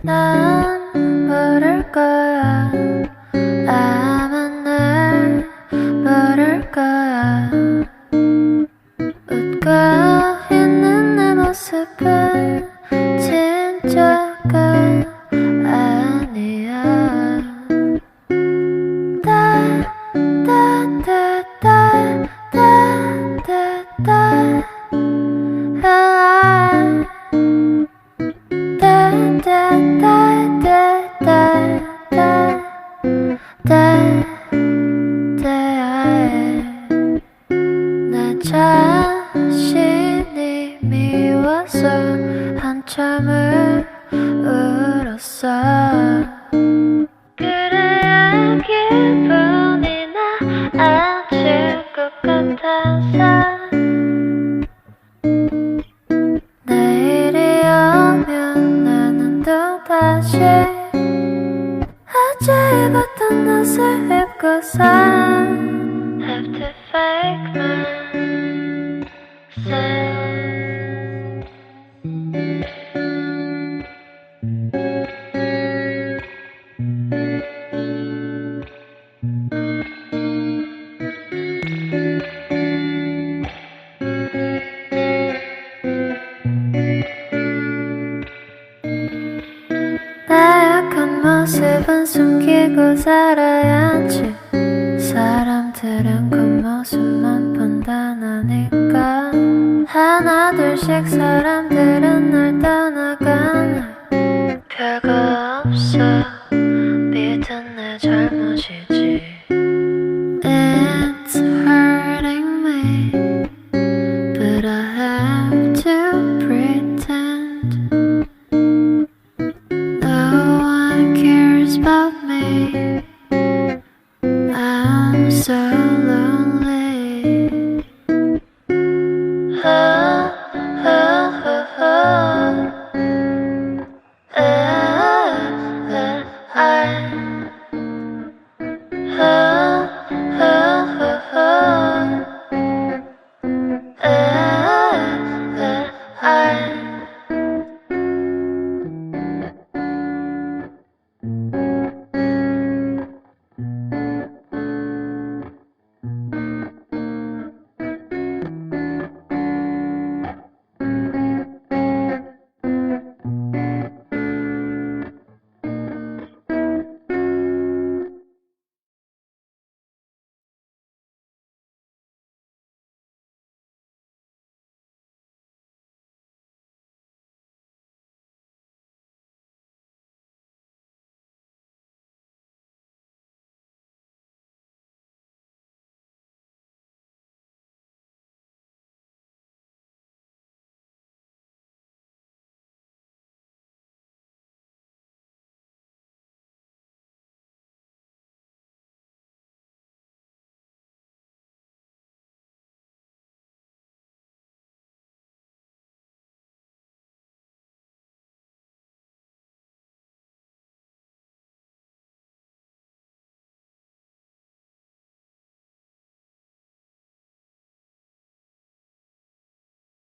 난 모를 거야. 아마 날 모를 거야. 웃고 있는 내 모습은 진짜가 아니야. 내 자신이 미워서 한참을 울었어. 그래야 기분이 나아질 것 같아서 내일이 오면 나는 또다시 어제 입었던 옷을 입고서 have to fake myself. 나약한 모습은 숨기고 살아야지. 사람들은 겉모습만 판단하니까 하나 둘씩 사람들은 날 떠나가네. 별거 없어 믿은 내 잘못이지. It's hurting me but I have to pretend no one cares about me. I'm so lonely. Oh.